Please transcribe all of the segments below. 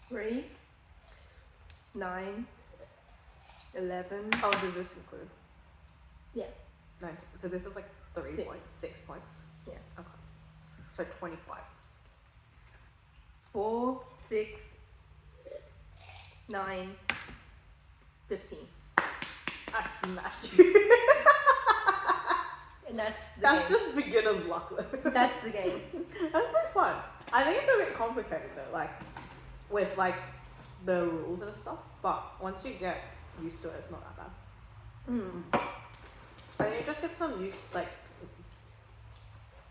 Three, 9, 11. Oh, does this include? Yeah. 19. So this is like 3 6. points. 6 points. Yeah. Okay. So 25. 4, 6, 9, 15. I smashed you. And that's the That's game. just beginner's luck. That's the game. That's pretty fun. I think it's a bit complicated though, like with like the rules and stuff. But once you get used to it, it's not that bad. I think you just get some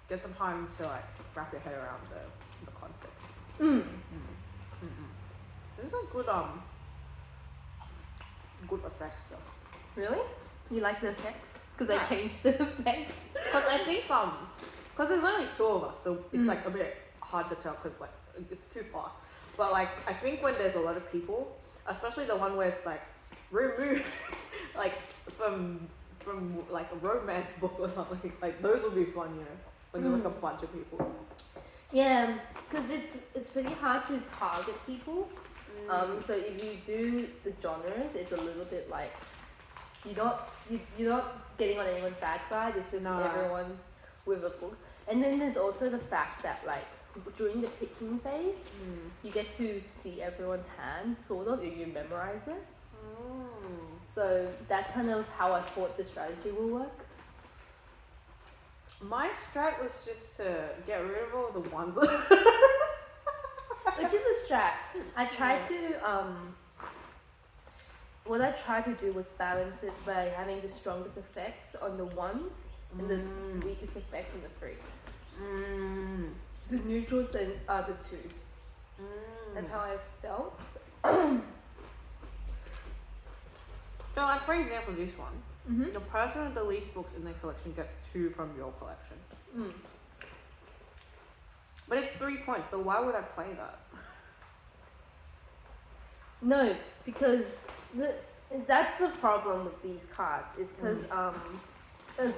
get some time to like wrap your head around the concept. There's some good effects though. Really? You like the effects? Because Yeah. I changed the effects. Because I think because there's only 2 of us, so it's like a bit hard to tell because like it's too fast. But like I think when there's a lot of people, especially the one where it's like removed like from like a romance book or something, like those will be fun, you know, when there's like a bunch of people. Yeah, because it's pretty hard to target people. So if you do the genres, it's a little bit like you're not getting on anyone's bad side. It's just No. everyone with a book. And then there's also the fact that like during the picking phase, you get to see everyone's hand sort of if you memorize it. So that's kind of how I thought the strategy will work. My strat was just to get rid of all the ones. Which is a strat. I tried to what I tried to do was balance it by having the strongest effects on the ones and the weakest effects on the threes. The neutrals and the twos. That's how I felt. So like for example this one, the person with the least books in their collection gets 2 from your collection. But it's 3 points, so why would I play that? No, because that's the problem with these cards is because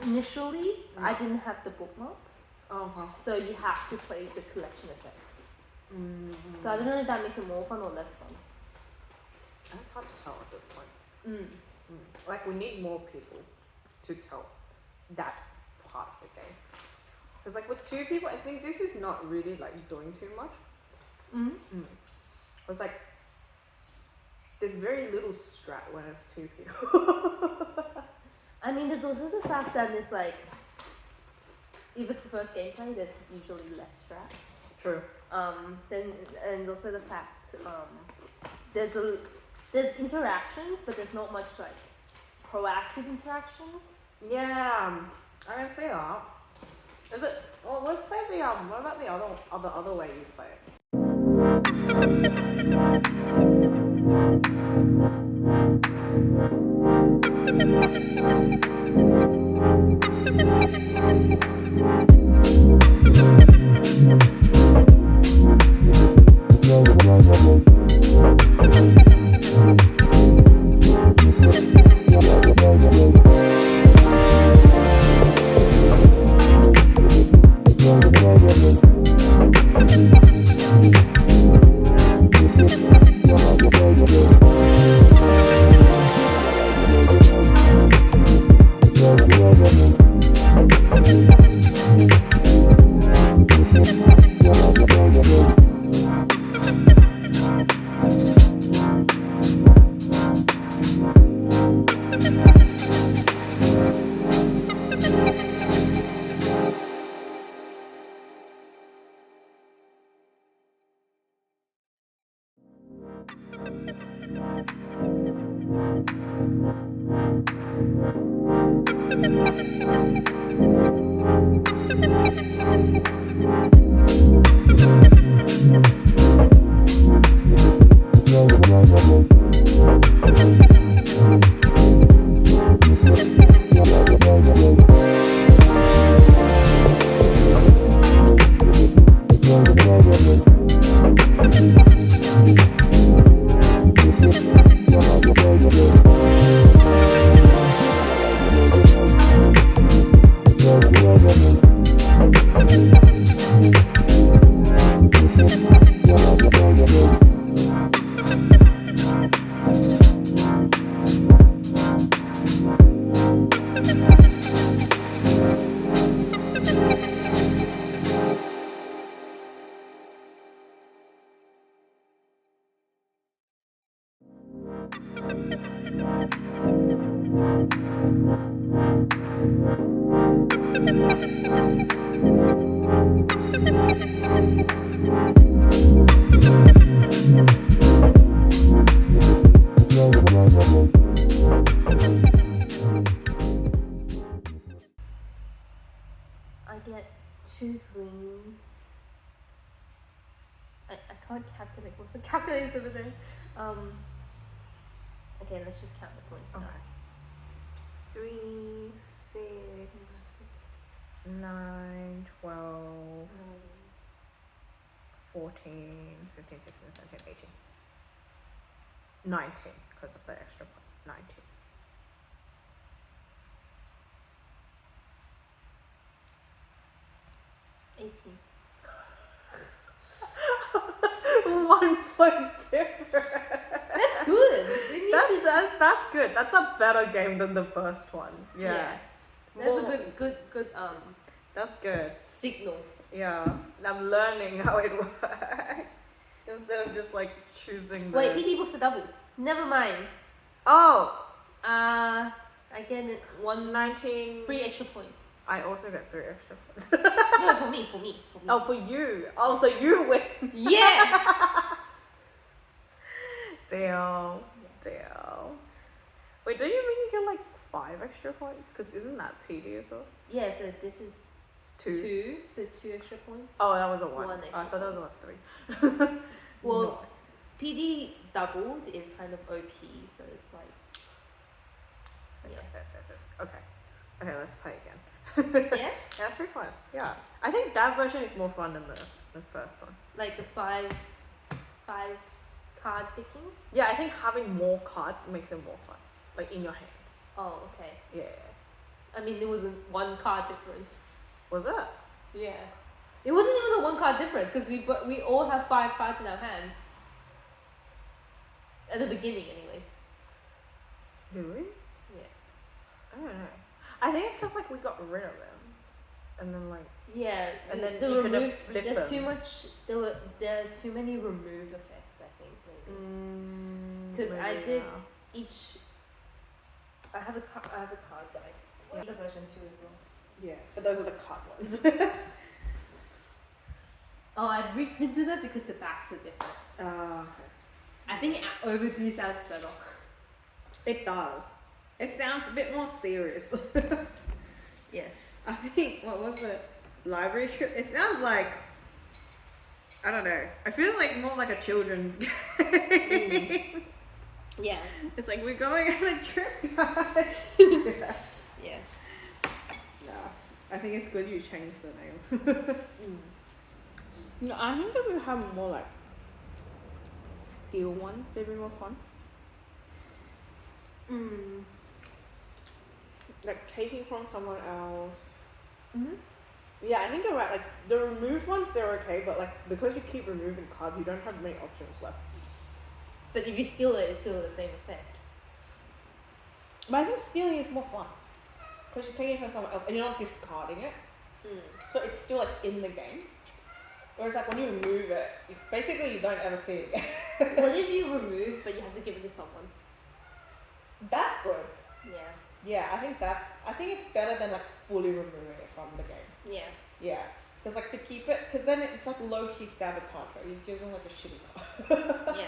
initially I didn't have the bookmarks, so you have to play the collection effect. So I don't know if that makes it more fun or less fun. That's hard to tell at this point. Like we need more people to tell that part of the game. Because like with 2 people, I think this is not really like doing too much. It's like there's very little strat when it's 2 people. I mean, there's also the fact that it's like if it's the first gameplay, there's usually less strat. True. Then and also the fact there's interactions, but there's not much like proactive interactions. Yeah, I can see that. Is it? Well, let's play the What about the other way you play it? I get 2 rings. I can't calculate. What's the calculators over there? Okay, let's just count the points now. Okay. 3, 6, 9, 12, 14, 15, 16, 17, 18. 19 because of the extra point. 19. 18. 1 point difference. That's good. It means That's good. That's a better game than the first one. Yeah. That's Well, a good That's good. signal. Yeah. I'm learning how it works instead of just like choosing. Wait, PD books a double. Never mind. Oh. I get 19. 3 extra points. I also get 3 extra points. No, for me. Oh, for you. Oh, so you win. Yeah. Damn. Wait, don't you mean you get like 5 extra points? Because isn't that PD as well? Yeah. So this is 2. So 2 extra points. Oh, that was a 1. One extra I thought that was points. a 3. Well, No. PD doubled is kind of OP, so it's like. Yeah. Okay, let's play again. Yeah? That's pretty fun. Yeah. I think that version is more fun than the first one. Like the five cards picking. Yeah, I think having more cards makes it more fun. Like in your hand. Oh, okay. Yeah. I mean, there wasn't 1 card difference. Was it? Yeah. It wasn't even a 1 card difference because we all have 5 cards in our hands. At the beginning, anyways. Do we? Yeah. I don't know. I think it's because like we got rid of them, and then like. Yeah. And then the you could have remove. flipped There's them. too much. There's too many remove effects. I think maybe. Because I did each. I have a card guide. Yeah. There's a version 2 as well. Yeah, but those are the card ones. Oh, I reprinted it because the backs are different. Okay. I think overdue sounds better. It does. It sounds a bit more serious. Yes. I think, what was it? Library trip? It sounds like, I don't know. I feel like more like a children's game. Yeah. It's like, we're going on a trip, guys. Yeah. Yeah. I think it's good you changed the name. No, I think that we have more like steel ones. They'd be more fun. Like taking from someone else. Yeah, I think you're right. Like the remove ones, they're okay, but like because you keep removing cards, you don't have many options left. But if you steal it, it's still the same effect. But I think stealing is more fun because you're taking it from someone else and you're not discarding it, so it's still like in the game. Whereas like when you remove it, basically you don't ever see it again. What if you remove, but you have to give it to someone? That's good. Yeah. Yeah, I think it's better than like fully removing it from the game. Yeah. Yeah, because like to keep it, because then it's like low key sabotage, right? You give them like a shitty card. Yeah.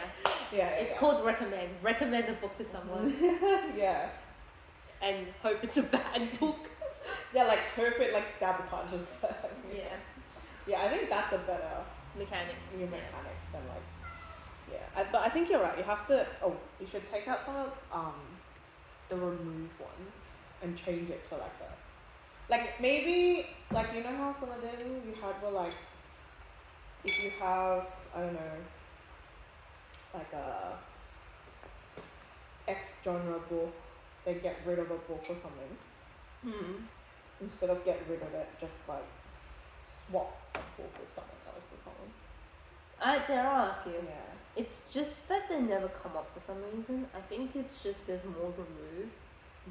Yeah. It's called recommend. Recommend a book to someone Yeah. and hope it's a bad book. Yeah, like hope it like sabotages them. Yeah. Yeah, I think that's a better Mechanic. mechanic than like. Yeah, but I think you're right. You have to. Oh, you should take out some of the remove ones and change it to like a, like maybe like you know how some of them you had were like, if you have I don't know, like a X genre book, they get rid of a book or something. Instead of get rid of it, just like swap a book with someone else or something. There are a few. Yeah. It's just that they never come up for some reason. I think it's just there's more remove.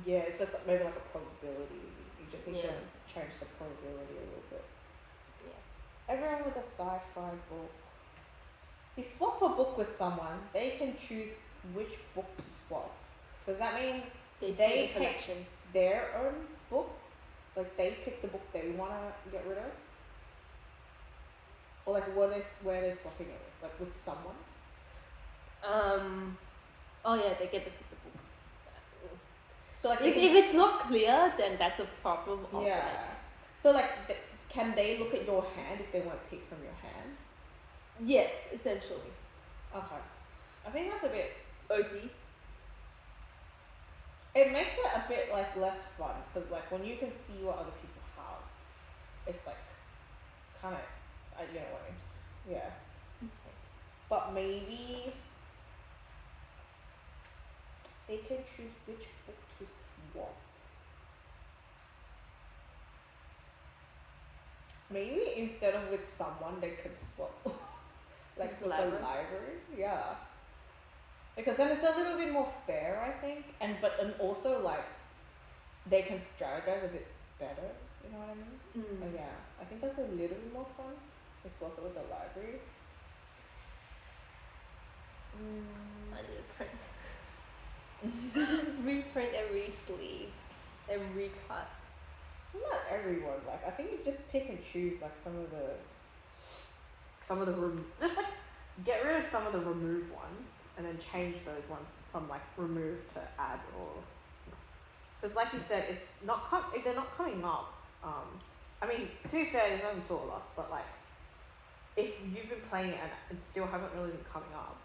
Yeah, it's just maybe like a probability. You just need to Yeah. change the probability a little bit. Yeah. Everyone with a sci-fi book. See, swap a book with someone, they can choose which book to swap. Does that mean They They see the take- collection. their own book? Like they pick the book they want to get rid of? Or like where they swapping it with? Like with someone? Oh yeah, they get to pick the book. So like If it's not clear, then that's a problem of yeah. So like can they look at your hand if they want to pick from your hand? yes, essentially. Okay. I think that's a bit. OP. It makes it a bit like less fun because like when you can see what other people have, it's like kind of, you know what I mean? Yeah. But maybe they can choose which book to swap. Maybe instead of with someone, they could swap like with the library. Yeah. Because then it's a little bit more fair, I think, and also like they can strategize a bit better. You know what I mean? And yeah, I think that's a little bit more fun to swap it with the library. I need to print. Reprint and re-sleeve and recut. Not everyone. Like I think you just pick and choose like some of the just like get rid of some of the remove ones. And then change those ones from like remove to add, or because like you said, it's not they're not coming up. I mean, to be fair, there's only two of us, but like if you've been playing it and it still hasn't really been coming up,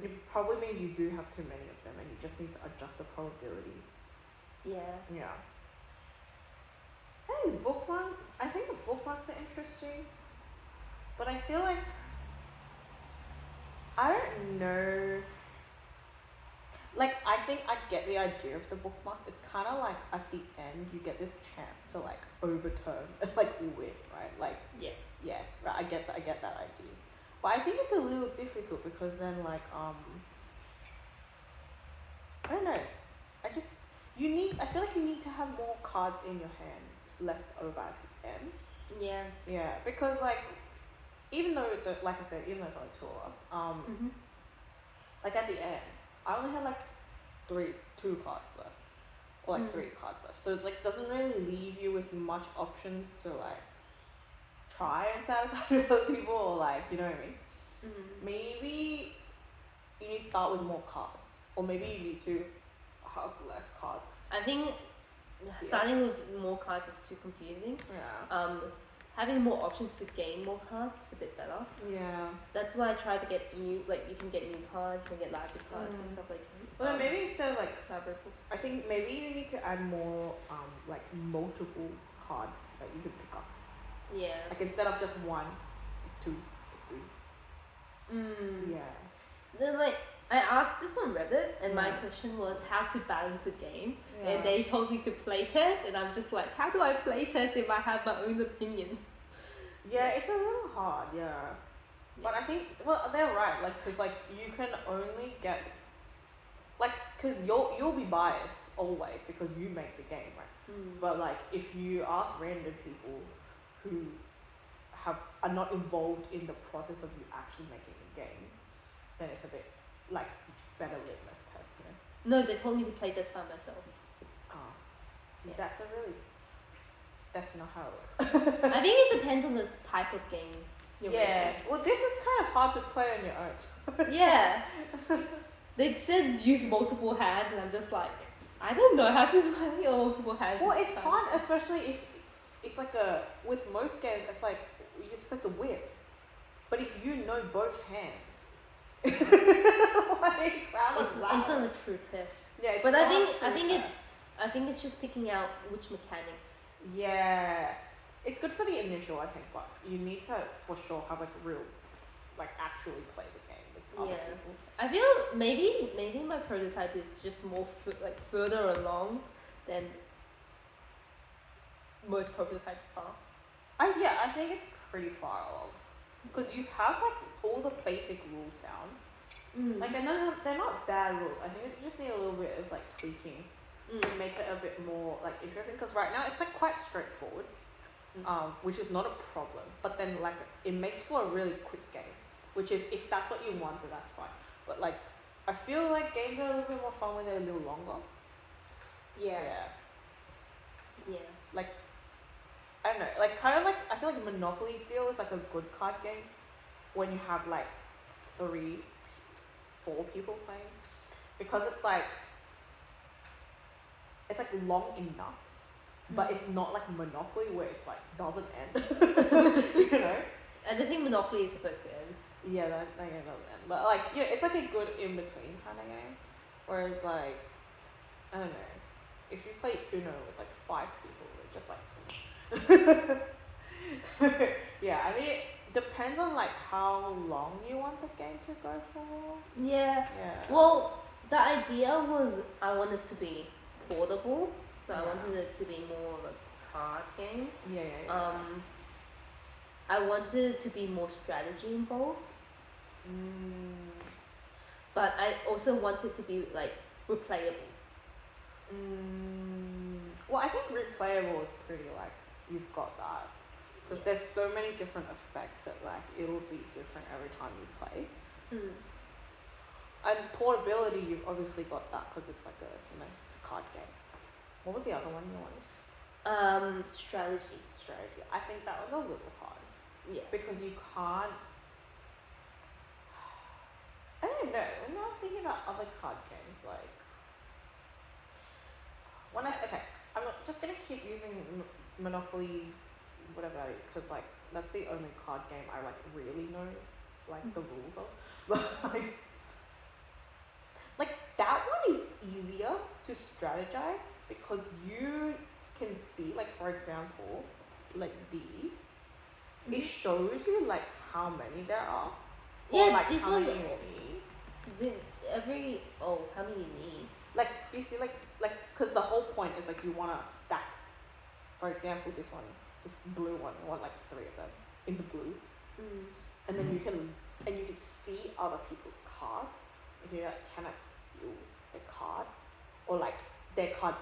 it probably means you do have too many of them, and you just need to adjust the probability. Yeah. Yeah. Hey, bookmark. I think the bookmarks are interesting, but I feel like. I don't know. Like, I think I get the idea of the bookmarks. It's kind of like at the end you get this chance to like overturn and like win, right? Like, yeah, right. I get that idea. But I think it's a little difficult because then like I don't know. I feel like you need to have more cards in your hand left over at the end. Yeah. Yeah, because like. Even though it's like I said, even though it's only two of us, like at the end, I only had like two cards left, or like 3 cards left. So it's like doesn't really leave you with much options to like try and sabotage other people, or like you know what I mean. Maybe you need to start with more cards, or maybe you need to have less cards. I think starting with more cards is too confusing. Yeah. Having more options to gain more cards is a bit better. Yeah. That's why I try to get new, like you can get new cards, you can get library cards and stuff like that. Well, then maybe instead of like library books. I think maybe you need to add more like multiple cards that you can pick up. Yeah. Like instead of just 1, 2, 3. Yeah. Then like I asked this on Reddit and my question was how to balance a game. Yeah. And they told me to playtest and I'm just like, how do I playtest if I have my own opinion? Yeah, it's a little hard, yeah. But I think, well, they're right, like, because, like, you can only get, like, because you'll be biased always because you make the game, right? But, like, if you ask random people who are not involved in the process of you actually making the game, then it's a bit, like, better litmus test, you know? No, they told me to play this by myself. Oh. Yeah. That's not how it works. I think it depends on the type of game you're making. Well, this is kind of hard to play on your own. Yeah. They said use multiple hands and I'm just like, I don't know how to play multiple hands. Well, it's fun, especially if it's like with most games, it's like you're supposed to whip. But if you know both hands, like, it's on a true test. Yeah, but I think it's just picking out which mechanics. Yeah, it's good for the initial, I think, but you need to for sure have like actually play the game with other people. I feel maybe my prototype is just more further along than most prototypes are. I think it's pretty far along because you have like all the basic rules down. Like, and they're not bad rules. I think you just need a little bit of like tweaking to make it a bit more like interesting. Because right now it's like quite straightforward, which is not a problem. But then like it makes for a really quick game, which is if that's what you want, then that's fine. But like I feel like games are a little bit more fun when they're a little longer. Yeah. Like I don't know, like kind of like I feel like Monopoly Deal is like a good card game when you have like 3, 4 people playing, because it's like long enough, but it's not like Monopoly where it's like doesn't end. You know? And I think Monopoly is supposed to end. Yeah, that game doesn't end. But like it's like a good in between kind of game. Whereas like I don't know, if you play Uno with like 5 people, it's just like yeah, I think it depends on like how long you want the game to go for. Yeah. Well, the idea was I wanted to be portable, so I wanted it to be more of a card game. Yeah. I wanted it to be more strategy involved. But I also wanted to be like replayable. Well, I think replayable is pretty like you've got that. Because there's so many different effects that like it'll be different every time you play. And portability, you've obviously got that because it's like it's a card game. What was the other one you wanted? Strategy. I think that was a little hard. Yeah. Because you can't. I don't know. I'm not thinking about other card games like. I'm just gonna keep using Monopoly, whatever that is, because like that's the only card game I like really know like the rules of. But like that one is easier to strategize because you can see, like for example, like these, it shows you like how many there are. Yeah, or, like this how one. many you need. How many you need? Like you see, like because the whole point is like you want to stack. For example, this blue one, you want like 3 of them in the blue, and then you can see other people's cards. If you like, cannot steal the card, or like their card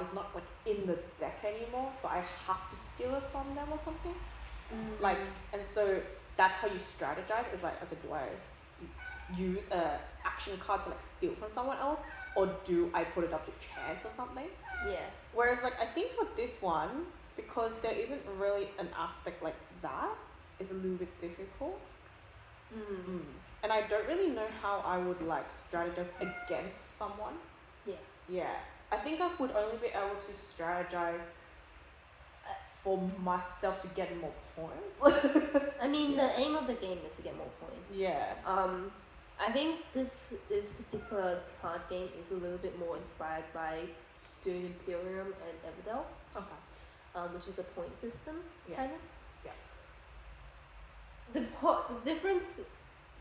is not like in the deck anymore, so I have to steal it from them or something. Like, and so that's how you strategize. Is like, okay, do I use a action card to like steal from someone else, or do I put it up to chance or something? Yeah. Whereas like I think for this one, because there isn't really an aspect like that, it's a little bit difficult. And I don't really know how I would like strategize against someone. Yeah. Yeah. I think I would only be able to strategize for myself to get more points. I mean, the aim of the game is to get more points. Yeah. I think this particular card game is a little bit more inspired by Dune Imperium and Everdell, which is a point system, kind of. Yeah. The difference,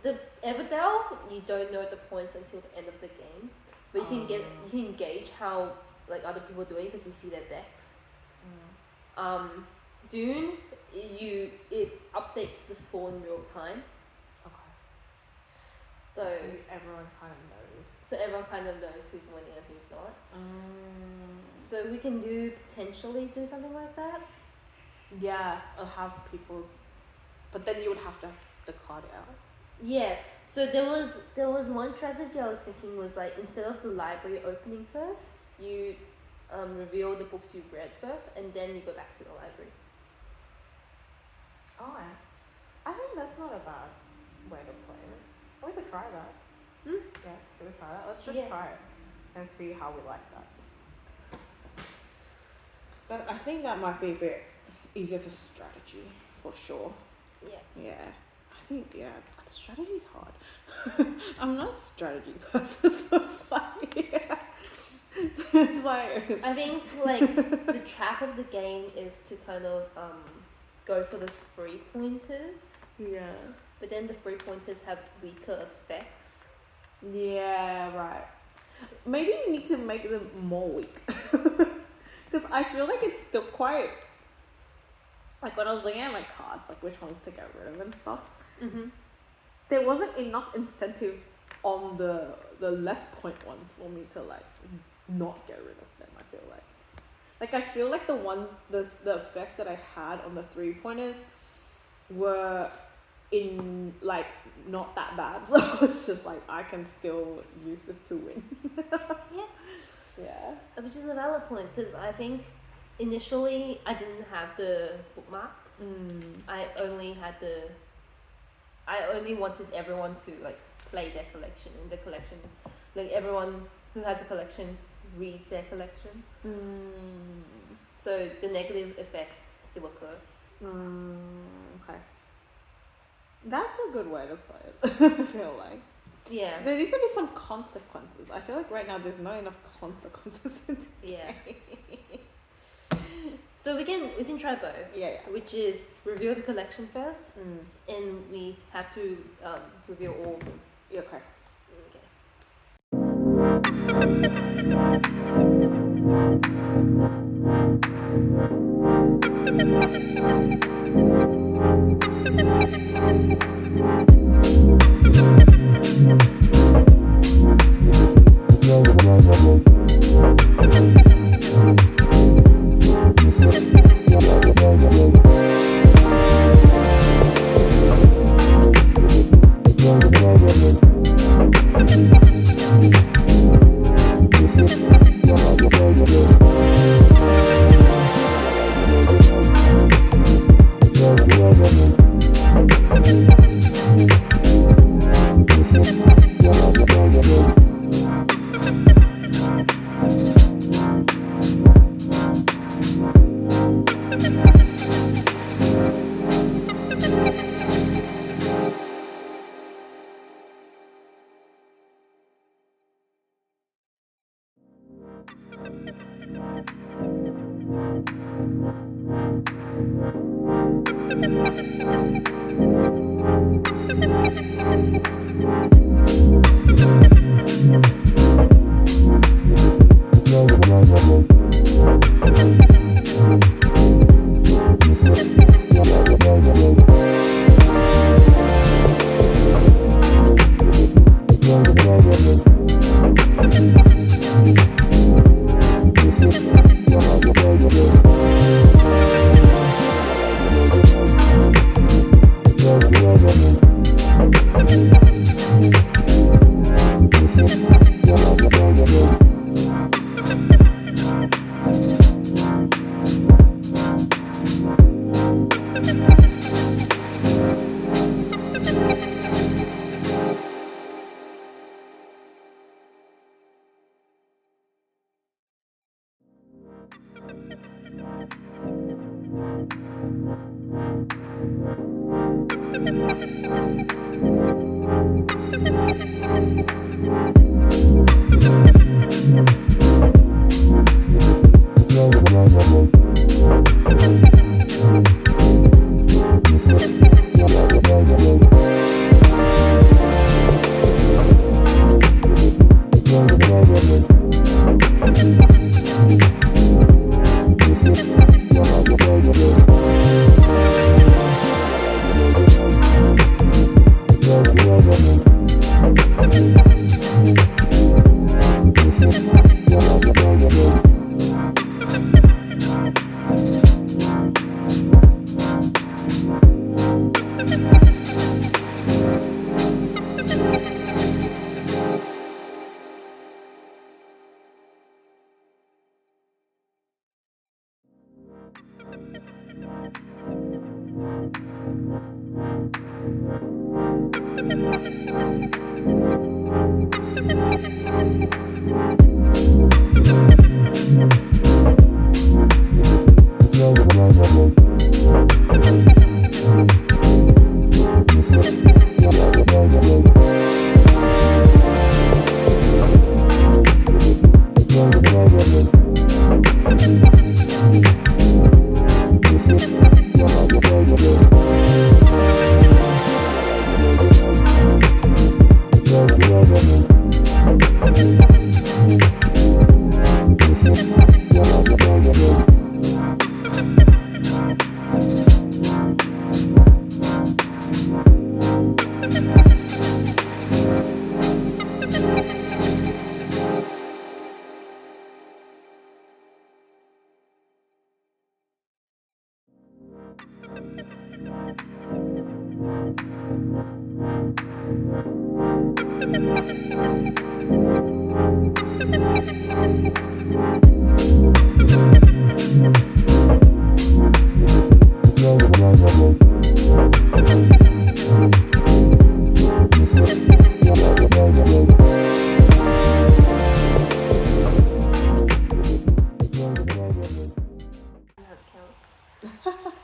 the Everdell, you don't know the points until the end of the game, but you can gauge how like other people are doing because you see their decks. Dune, it updates the score in real time. So everyone kind of knows. So everyone kind of knows who's winning and who's not. So we can potentially do something like that. Yeah, I'll have people's, but then you would have to have the card out. Yeah. So there was one strategy I was thinking was like instead of the library opening first, you reveal the books you've read first, and then you go back to the library. Oh, I think that's not a bad way to play it. We could try that. Yeah, should we try that? Let's just try it and see how we like that. So I think that might be a bit easier to strategy for sure. Yeah. I think strategy's hard. I'm not a strategy person, so it's like it's like I think like the trap of the game is to kind of go for the 3 pointers. Yeah. But then the 3 pointers have weaker effects. Yeah, right. Maybe you need to make them more weak. Because I feel like it's still quite... Like when I was looking at my cards, like which ones to get rid of and stuff, there wasn't enough incentive on the less point ones for me to like not get rid of them, I feel like. Like I feel like the ones, the effects that I had on the 3 pointers were in like not that bad, so it's just like I can still use this to win. Yeah, which is a valid point because I think initially I didn't have the bookmark. I only wanted everyone to like play their collection, and the collection, like everyone who has a collection reads their collection. So the negative effects still occur. Okay. That's a good way to play it, I feel like. Yeah. There needs to be some consequences. I feel like right now there's not enough consequences in the game. So we can try both. Yeah. Which is reveal the collection first, and we have to reveal all of them. Okay.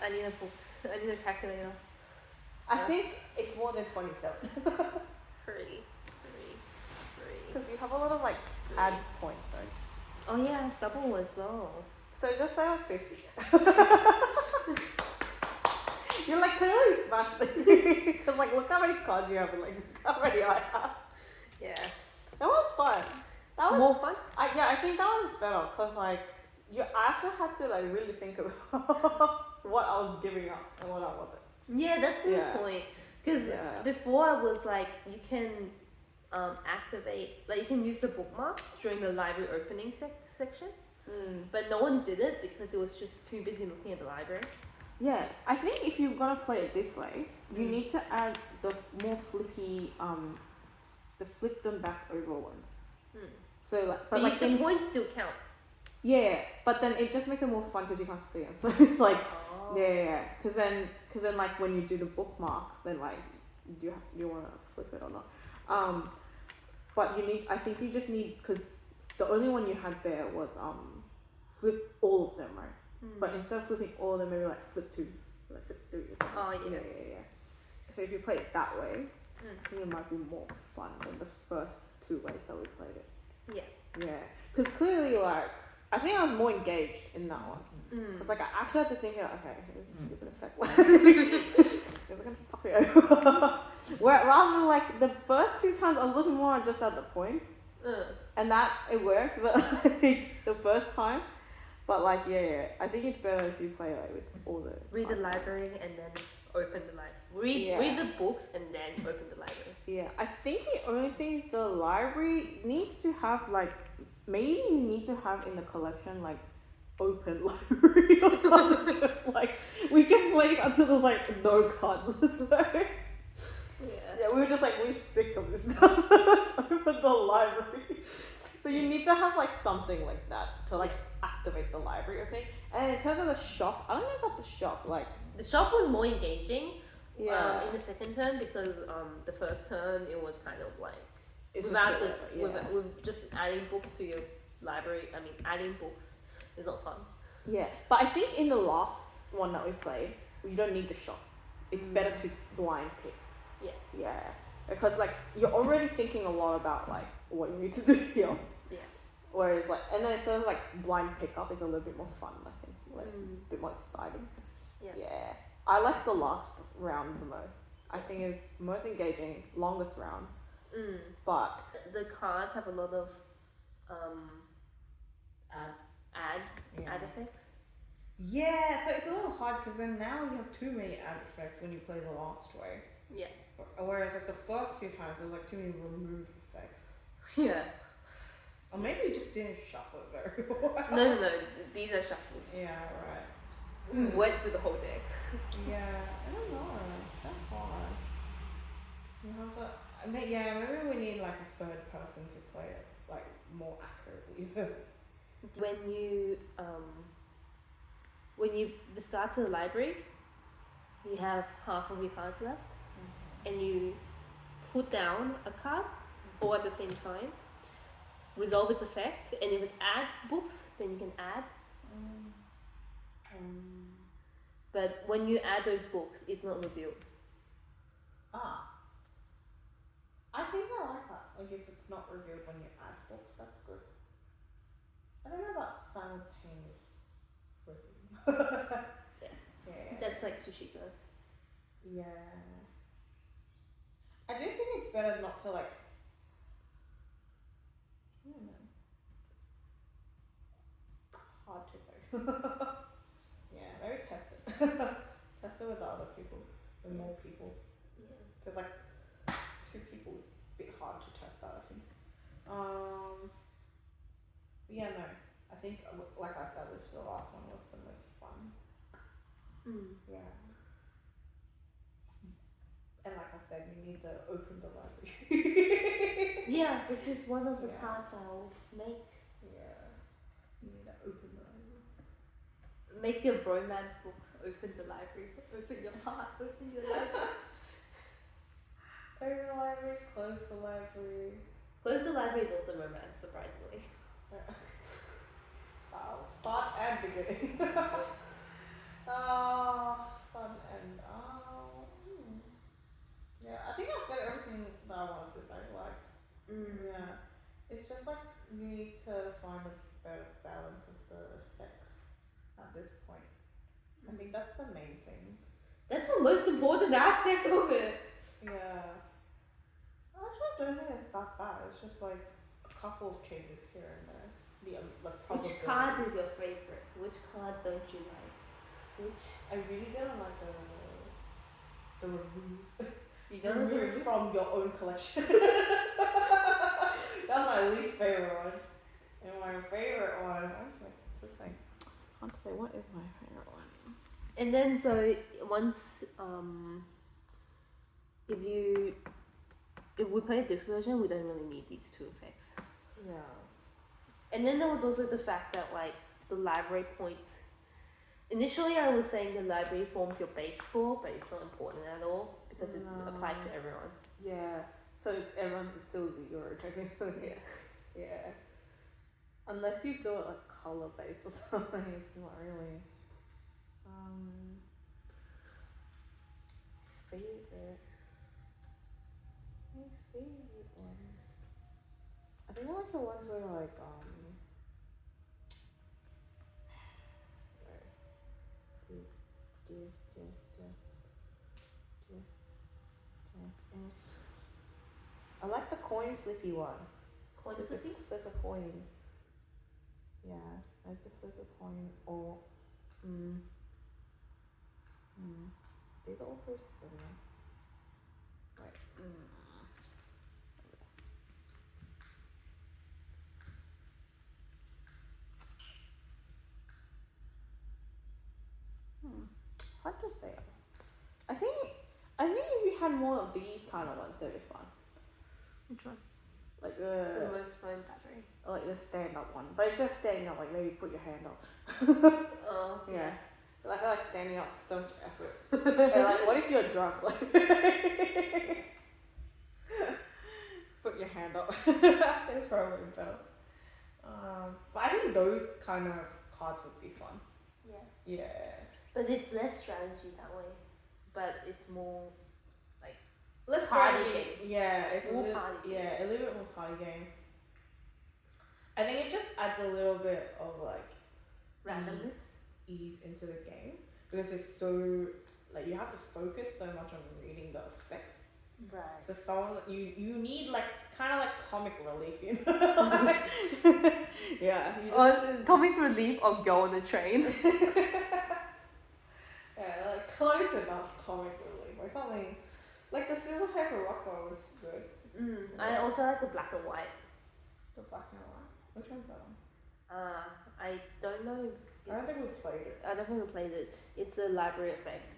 I need a book. I need a calculator. I think it's more than 27. Three. Because you have a lot of like add points, right? Oh yeah, double as well. So just say I'm 50. You're like clearly smashed because like look how many cards you have and like how many I have. Yeah. That was fun. That was More fun? I think that was better because like I actually had to like really think about what I was giving up and what I wasn't. Yeah, that's the point. Because before I was like, you can activate, like you can use the bookmarks during the library opening section. But no one did it because it was just too busy looking at the library. Yeah, I think if you're gonna play it this way, you need to add the more flippy, the flip them back over ones. So like, but like the points still count. Yeah, but then it just makes it more fun because you can't see them. So it's like, because then like when you do the bookmarks, then like do you want to flip it or not? But I think you just need, because the only one you had there was flip all of them, right? But instead of flipping all of them, maybe like flip two, like flip three or something. Oh yeah. Yeah. So if you play it that way, I think it might be more fun than the first two ways that we played it. Yeah, because clearly like I think I was more engaged in that one. It's like I actually had to think, okay, this is a stupid effect. It's gonna fuck me over. Where rather than like the first two times I was looking more just at the points, and that it worked, but like the first time. But like I think it's better if you play like with all the read the library and then open the library. Read the books and then open the library. Yeah, I think the only thing is the library needs to have like, maybe you need to have in the collection like open library or something. Just like we can play until there's like no cards. So we were just like, we're sick of this stuff. Open the library. So you need to have like something like that to like activate the library opening. And in terms of the shop, I don't know about the shop. Like the shop was more engaging in the second turn, because the first turn it was kind of like with just adding books to your library. I mean, adding books It's not fun. Yeah, but I think in the last one that we played, you don't need the shot. It's better to blind pick. Yeah. Yeah, because like you're already thinking a lot about like what you need to do here. Yeah. Whereas like, and then sort of like blind pickup is a little bit more fun. I think, like a bit more exciting. Yeah. Yeah, I like the last round the most. I think it's most engaging, longest round. But the cards have a lot of Ads. ad effects. Yeah, so it's a little hard because then now you have too many ad effects when you play the last way. Yeah. Whereas like the first two times there's like too many remove effects. Yeah. Or maybe you just didn't shuffle it very well. No. These are shuffled. Yeah, right. We went through the whole deck. Yeah, I don't know. That's hard. You have to. Maybe we need like a third person to play it like more accurately. When you discard to the library, you have half of your cards left, and you put down a card, all at the same time. Resolve its effect, and if it's add books, then you can add. But when you add those books, it's not revealed. I think I like that. Like if it's not revealed when you add books, that's good. I don't know about simultaneous flipping. Yeah. That's like Sushiko. Yeah. I do think it's better not to like. I don't know. Hard to say. Yeah, maybe test it. Test it with the other people, with more people. Yeah. Because like 2 people, a bit hard to test that. I think. Yeah, no. I think like I established, the last one was the most fun. Yeah. And like I said, you need to open the library. Yeah, which is one of the Yeah. cards I'll make. Yeah. You need to open the library. Make your romance book. Open the library. Open your heart. Open your library. Open the library, close the library. Close the library is also romance, surprisingly. Start and beginning. Start and end. Yeah, I think I said everything that I wanted to say. Like, yeah, it's just like you need to find a better balance of the effects at this point. I think that's the main thing. That's the most important aspect of it. Yeah. Actually, I don't think it's that bad. It's just like a couple of changes here and there. Which card is your favorite? Which card don't you like? Which I really don't like the remove. you don't Remove like? from your own collection. That's my least favorite one. And my favorite one, actually, it's this thing. I want to say, what is my favorite one? And then so once if we play this version, we don't really need these 2 effects. Yeah. And then there was also the fact that like the library points. Initially, I was saying the library forms your base score, but it's not important at all because it applies to everyone. yeah, so everyone's still 0 technically. Yeah. Yeah. Unless you do it like color based or something, it's not really. Favorite. My favorite ones. I think I like the ones where like I like the coin flippy one. Coin flipping? Flip a coin. Yeah, I like to flip a coin or these are all very similar. Right. Hard to say. I think if you had more of these kind of ones, they'd be fun. Which one? Like The most fun battery. like the stand up one. But it's just standing up, like maybe put your hand up. Oh. Yeah. Like I feel like standing up is so much effort. And like what if you're drunk? Like put your hand up. It's probably better. But I think those kind of cards would be fun. Yeah. Yeah. But it's less strategy that way. But it's more Let's party game. Yeah, it's More a little, party game. yeah, a little bit more party game. I think it just adds a little bit of like randomness. ease into the game because it's so like you have to focus so much on reading the effects. Right. So someone you need like kind of like comic relief, you know? Yeah. Or comic relief or go on the train. Yeah, like close enough comic relief or something. Like the Scissor Paper Rock one was good. I also like the black and white. The black and white. Which one's that one? I don't know. I don't think we played it. I don't think we played it. It's a library effect.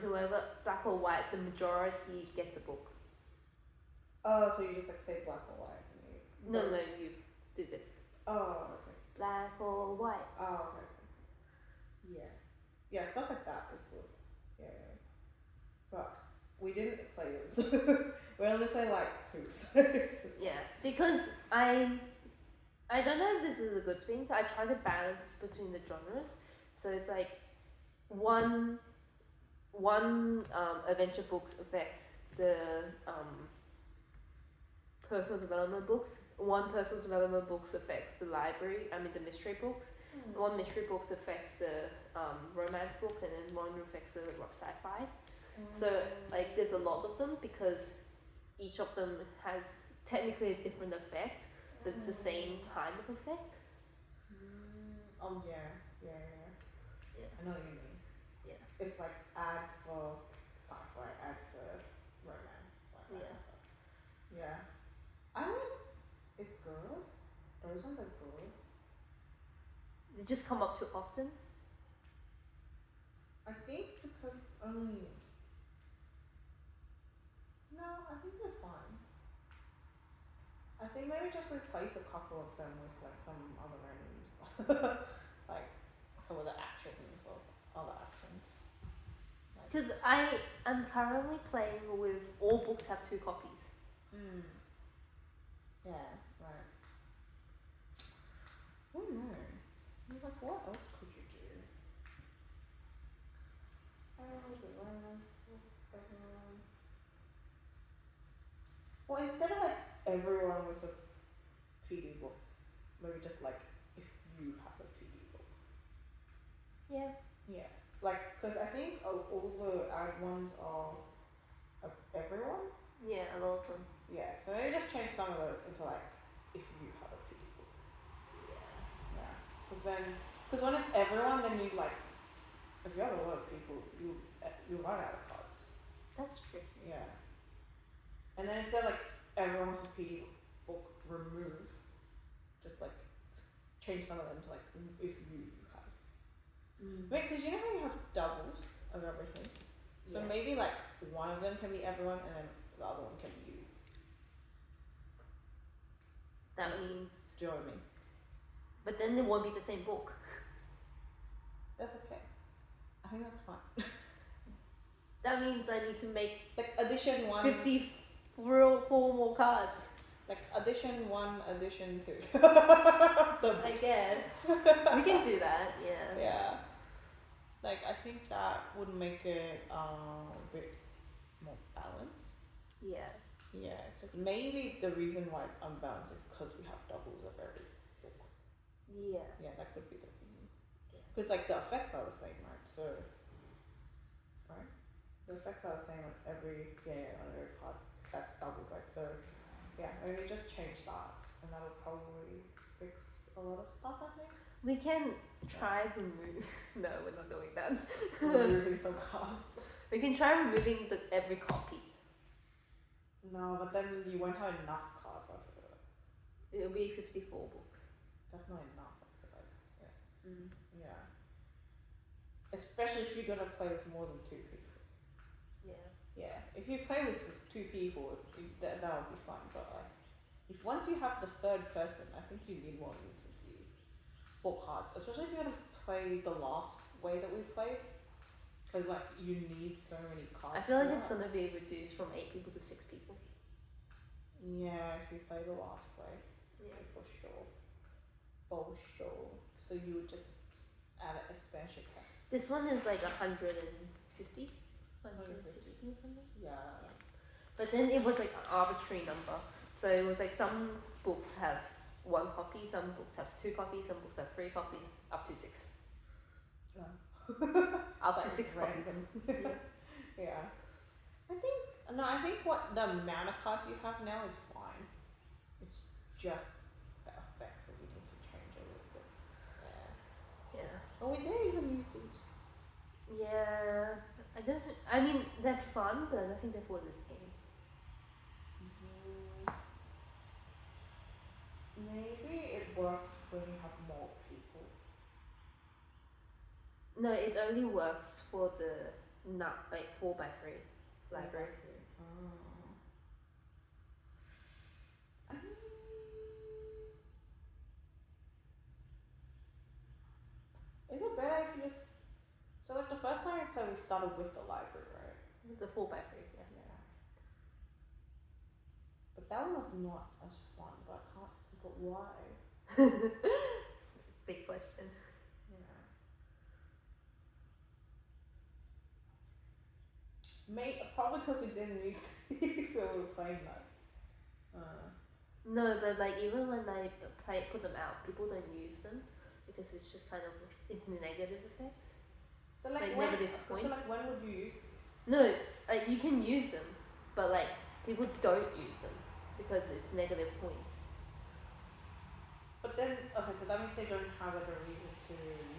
Whoever black or white, the majority gets a book. Oh, so you just like say black or white? And you, No, you do this. Oh, okay. Black or white. Oh, okay. Yeah. Yeah, stuff like that is good. Yeah. But we didn't play them, so we only play like 2. So it's just Yeah, because I don't know if this is a good thing. I try to balance between the genres, so it's like one adventure books affects the personal development books. One personal development books affects the the mystery books. One mystery books affects the romance book, and then one affects the sci-fi. So like there's a lot of them because each of them has technically a different effect, but it's the same kind of effect. Oh yeah. Yeah. I know what you mean. Yeah. It's like ad for sci-fi, ad for romance, like that Yeah. kind of stuff. Yeah. I think it's good. Those ones are good. They just come up too often. I think because it's only. No, I think they're fine. I think maybe just replace a couple of them with like some other random stuff, like some of the actions or other actions. Because I am currently playing with all books have 2 copies. Yeah, right. Oh no. I was like, what else could you do? Well, instead of like everyone with a PD book, maybe just like if you have a PD book. Yeah. Yeah. Like, because I think all the ad ones are everyone. Yeah, a lot of them. Yeah. So maybe just change some of those into like if you have a PD book. Yeah. Because when it's everyone, then you like, if you have a lot of people, you run out of cards. That's true. Yeah. And then instead of like everyone with a PD book, remove, just like change some of them to like if you have. Wait, because you know how you have doubles of everything? So Yeah. maybe like one of them can be everyone and then the other one can be you. That means. Do you know what I mean? But then it won't be the same book. That's okay. I think that's fine. That means I need to make Like addition 1. 54 more cards. Like addition 1, addition 2. I guess. We can do that, yeah. Yeah. Like I think that would make it a bit more balanced. Yeah. Yeah, because maybe the reason why it's unbalanced is because we have doubles of every book. Yeah. Yeah, that could be the reason. Yeah. Because like the effects are the same, right? So, right? The effects are the same on every on every card. That's doubled, right? So, yeah, maybe just change that, and that'll probably fix a lot of stuff. I think. We can try remove. No, we're not doing that. Removing some cards. We can try removing every copy. No, but then you won't have enough cards after that. It'll be 54 books. That's not enough. I feel like. Yeah. Yeah. Especially if you're gonna play with more than 2 people. Yeah. Yeah. If you play with 2 people, that'll be fun. But like, if once you have the third person, I think you need more than 54 cards. Especially if you're gonna play the last way that we played, because like you need so many cards. I feel like for it's that. gonna be reduced from 8 people to 6 people. Yeah, if you play the last way. Yeah. For sure. For sure. So you would just add an expansion pack. This one is like 150, 160 or something. Yeah. But then it was like an arbitrary number. So it was like some books have 1 copy, some books have 2 copies, some books have 3 copies, up to 6. Up to Like 6 copies. random. Yeah. I think what the amount of cards you have now is fine. It's just the effects that you need to change a little bit. Yeah. Yeah. Oh, we didn't even use these. Yeah. I mean, they're fun, but I don't think they're for this game. Maybe it works when you have more people. No, it only works for the not like 4x3 library. Oh. Is it better if you just so like the first time we played we started with the library, right? The 4x3, yeah. But that one was not as fun, but I can't but why? Big question. Yeah. Probably because we didn't use these, so we were playing that. No, but like even when I put them out, people don't use them because it's just kind of it's negative effects. So Like when, negative points. So like when would you use these? No, like you can use them, but like people don't use them because it's negative points. But then okay, so that means they don't have like a reason to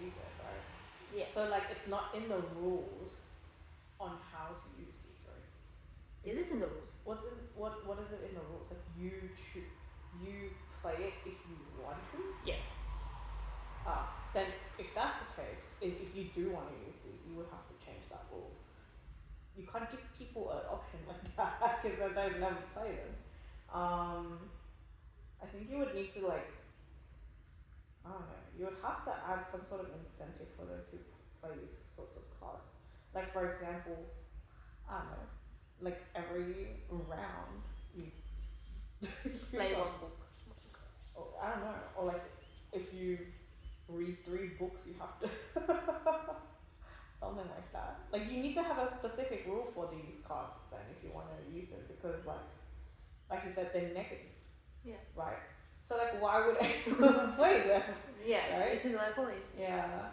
use it, right? Yeah. So like it's not in the rules on how to use these, right? It is in the rules. What is it in the rules? Like you play it if you want to? Yeah. Then if that's the case, if you do want to use these, you would have to change that rule. You can't give people an option like that because they don't never play them. I think you would need to like, I don't know, you would have to add some sort of incentive for them to play these sorts of cards. Like for example, I don't know, like every round you Play one book. Or, I don't know, or like if you read 3 books you have to something like that. Like you need to have a specific rule for these cards then if you want to use them because like you said they're negative. Yeah. Right? So like why would anyone play them? Yeah, right? which is my point. Yeah.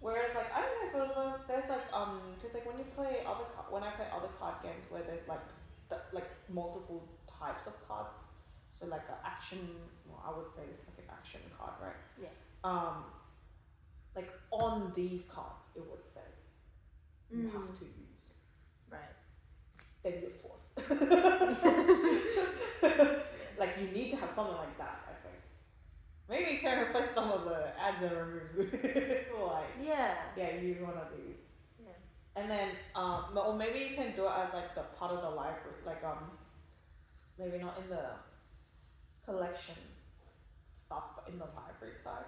Whereas like I don't know, so there's like because like when I play other card games where there's like multiple types of cards, so like an action, well I would say this is like an action card, right? Yeah. Like on these cards it would say you have to use. Right. Then you're forced. Like you need to have something like that, I think. Maybe you can replace some of the adds and removes with like use one of these. Yeah. And then or maybe you can do it as like the part of the library, like maybe not in the collection stuff but in the library side.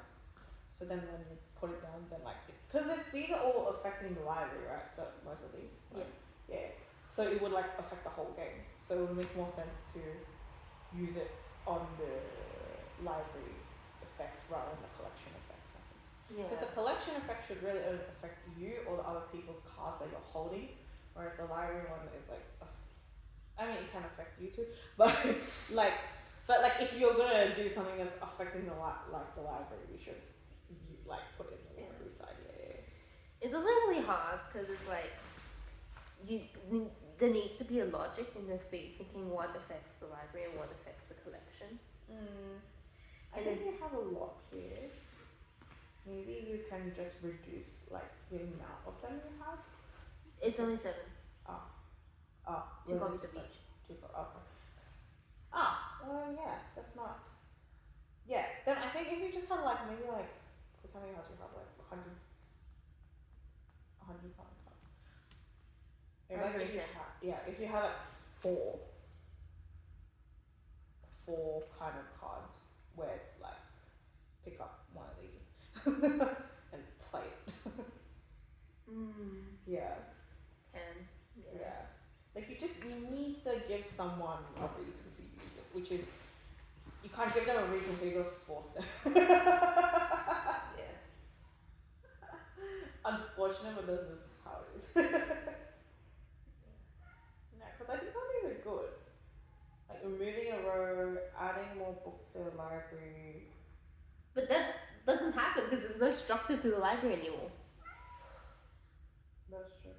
So then when you put it down then like because these are all affecting the library, right? So most of these. Right? Yeah. So it would like affect the whole game. So it would make more sense to use it on the library effects rather than the collection effects, I think. Yeah. Because the collection effect should really only affect you or the other people's cards that you're holding, whereas the library one is like, I mean it can affect you too, but like if you're gonna do something that's affecting the library, you should like put it in the library side. Yeah. It's also really hard because it's like there needs to be a logic in the thinking what affects the library and what affects the collection. I think you have a lot here. Maybe you can just reduce like the amount of them you have. It's only 7. 2 copies of each. 2 okay. Well yeah, that's not. Yeah, then I think if you just had like maybe like, because how many cards you have, like 100 something cards. If you had like 4 kind of cards where it's like pick up one of these and play it. Yeah. Yeah. Like you need to give someone a reason to use it, which is you can't give them a reason, so you gotta force them. Yeah. unfortunate, but this is how it is. Yeah, because I think some of these are good. Like removing a row, adding more books to the library. But that doesn't happen because there's no structure to the library anymore. That's true.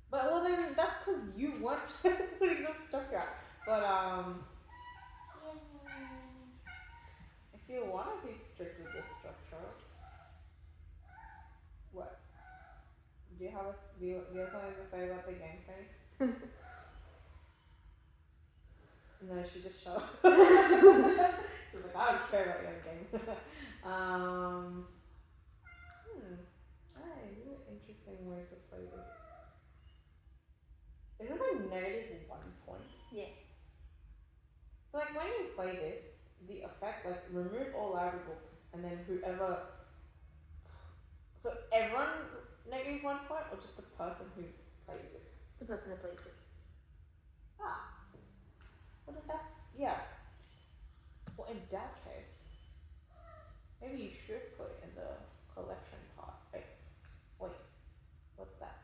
But well then that's because you weren't putting the structure. But if you want to be strict with the structure, what? Do you have something to say about the game thing? No, she just shut up. She's like, I don't care about your game. Alright, this is an interesting way to play this. Is this like -1 point? Yeah. So like when you play this, the effect like remove all library books and then whoever. So everyone -1 point or just the person who's played this? The person that plays it. Ah. Well then that's yeah. Well in that case, maybe you should put it in the collection part. Wait, what's that?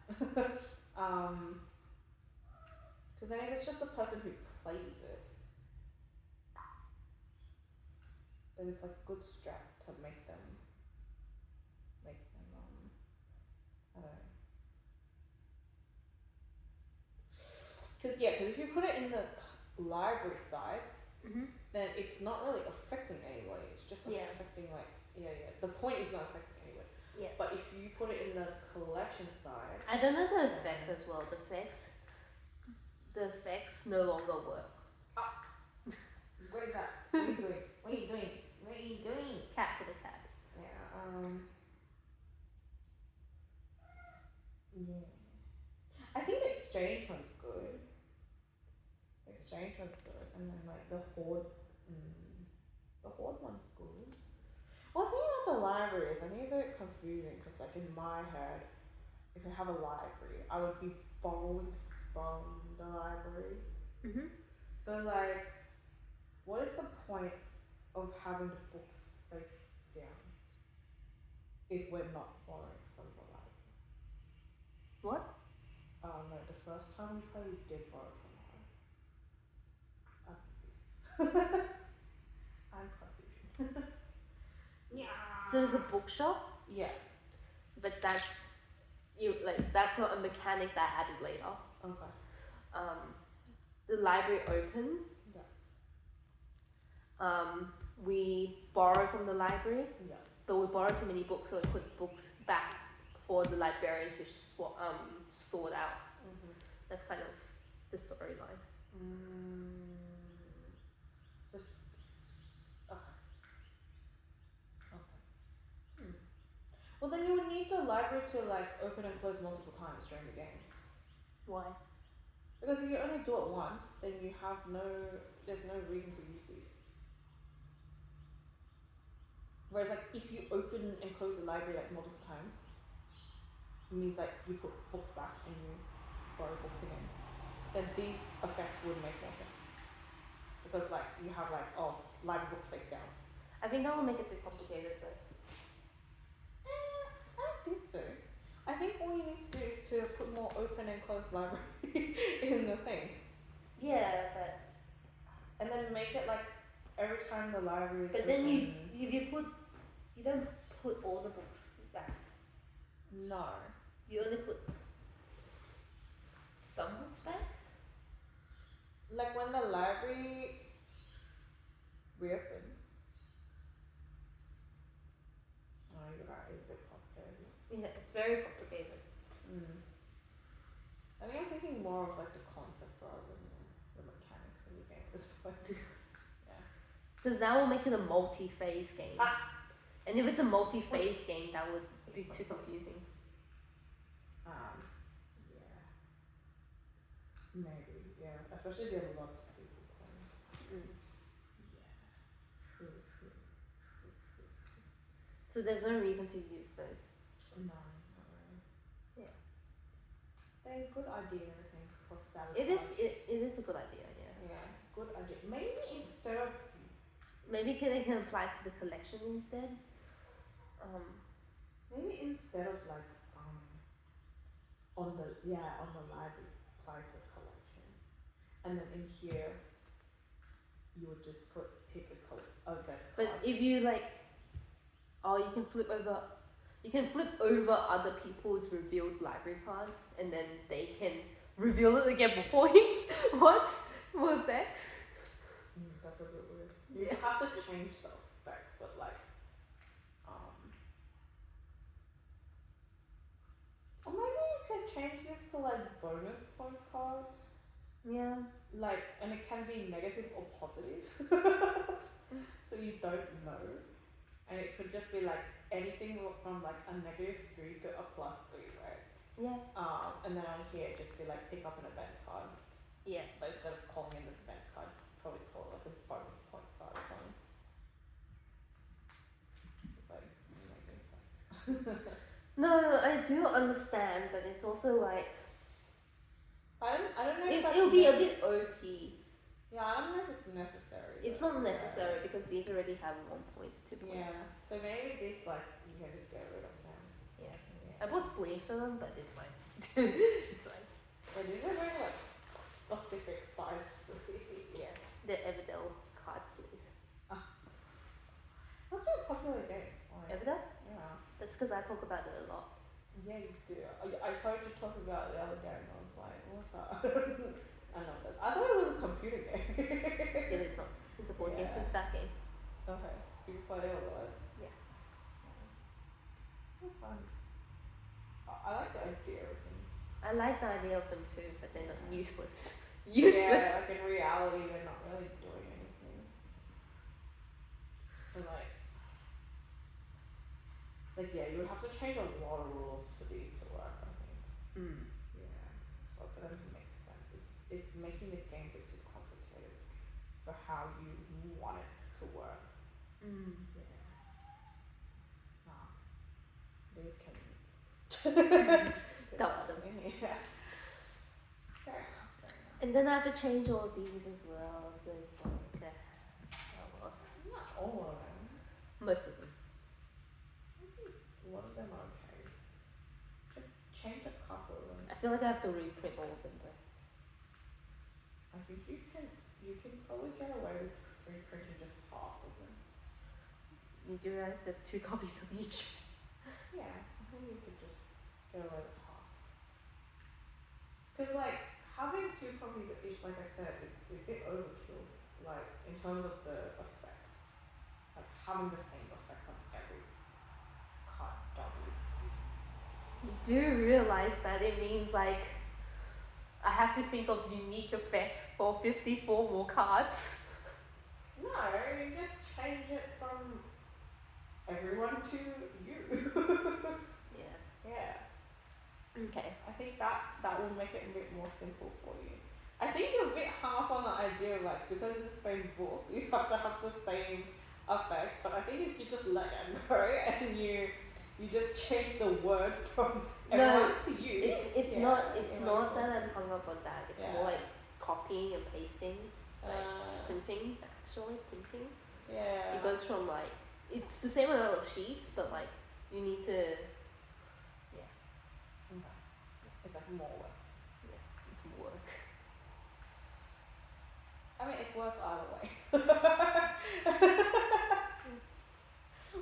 Because then if it's just the person who plays it, then it's like good strap to make them I don't know. Because if you put it in the library side, then it's not really affecting anybody. It's just affecting like the point is not affecting anybody. Yeah. But if you put it in the collection side, I don't know the effects as well. The effects no longer work. what is that? What are you doing? What are you doing? What are you doing? Cat for the cat. Yeah. Yeah. I think the exchange one's good. And then like the horde one's good. Well, the thing about the library is I think it's a bit confusing because like in my head, if I have a library, I would be borrowing from the library. So like, what is the point of having the book face down if we're not borrowing from the library? What? No, the first time we played, we did borrow from the library. I'm confused. I'm confused. Yeah. So there's a bookshop, Yeah. but that's not a mechanic that I added later. Okay. The library opens. Yeah. We borrow from the library, Yeah. but we borrow too many books, so we put books back for the librarian to sort out. That's kind of the storyline. Well, then you would need the library to like open and close multiple times during the game. Why? Because if you only do it once, then there's no reason to use these. Whereas like if you open and close the library like multiple times, it means like you put books back and you borrow books again. Then these effects would make more sense. Because like you have like library books face down. I think that will make it too complicated though. I don't think so. I think all you need to do is to put more open and closed library in the thing. Yeah, but. And then make it like every time the library is But open. then you don't put all the books back. No. You only put some books back. Like when the library reopens. Oh, you're right. It's a bit complicated. Yeah, it's very complicated. I think I'm thinking more of like the concept rather than the mechanics of the game at this point. Yeah. Because that will make it a multi-phase game. And if it's a multi-phase game, that would be too confusing. Yeah. Maybe, yeah. Especially if you have lots of people playing. Yeah. True. So there's no reason to use those. No, not really. Yeah. They're a good idea, I think, for sabotage. It is a good idea, yeah. Yeah, good idea. Maybe instead of Maybe they can apply it to the collection instead. maybe instead instead of like on the library Playtest collection, and then in here you would just pick a event But card. if you like, oh, you can flip over. You can flip over other people's revealed library cards, and then they can reveal it again for points. What? What effects? That's a bit weird. You Yeah. have to change the effects, but like, or maybe you can change this to like bonus point cards, Yeah. like, and it can be negative or positive, so you don't know, and it could just be like anything from like a -3 to a +3, right? Yeah. And then on here just be like pick up an event card, Yeah. but instead of calling it an event card, probably call it like a bonus point card or something. It's like making sense. No, I do understand, but it's also like I don't know if that's it'll be a bit OP. Yeah, I don't know if it's necessary. It's though. not necessary because these already have 1 point, 2 points. Yeah, so maybe this like you can just get rid of them. Yeah. Yeah. I bought sleeves for them, but it's fine. It's fine. But these are very like specific size. Yeah. The Everdell card sleeves. That's a popular game. Like, Everdell? yeah. That's because I talk about it a lot. Yeah, you do. I heard you talk about it the other day and I was like, what's that? I know that. I thought it was a computer game. It is not. It's a board game. Yeah. It's that game. Okay. You play it a lot? Yeah. It's fun. I like the idea of them. I like the idea of them too, but they're not useless. Yeah, Useless. like in reality, they're not really doing anything. And yeah, you would have to change a lot of rules for these to work, I think. Yeah, but for them to make sense, it's making the game a bit too complicated for how you want it to work. Yeah. Nah, these can. Dump them. Yeah. Fair enough. Fair enough. And then I have to change all these as well. So it's like, oh, well, Not all of them. most of them. A lot of them are okay. Just change a couple of them. I feel like I have to reprint all of them though. I think you can probably get away with reprinting just half of them. You do realize there's 2 copies of each. Yeah, I think you could just get away with half. Because like having 2 copies of each, like I said, it's a bit overkill. Like in terms of the effect, like having the same effect on every card double. You do realize that it means like I have to think of unique effects for 54 more cards. No, you just change it from everyone to you. Yeah. Yeah. Okay. I think that will make it a bit more simple for you. I think you're a bit half on the idea of like because it's the same book, you have to have the same effect. But I think if you just let it go and you just change the word from everyone to you. It's yeah, not it might that be I'm hung up on that. It's Yeah. more like copying and pasting, like Uh, printing. Actually, printing. yeah. It goes from like it's the same amount of sheets, but like you need to. Yeah. Okay. It's like more work. Yeah. It's more work. I mean, it's work either way.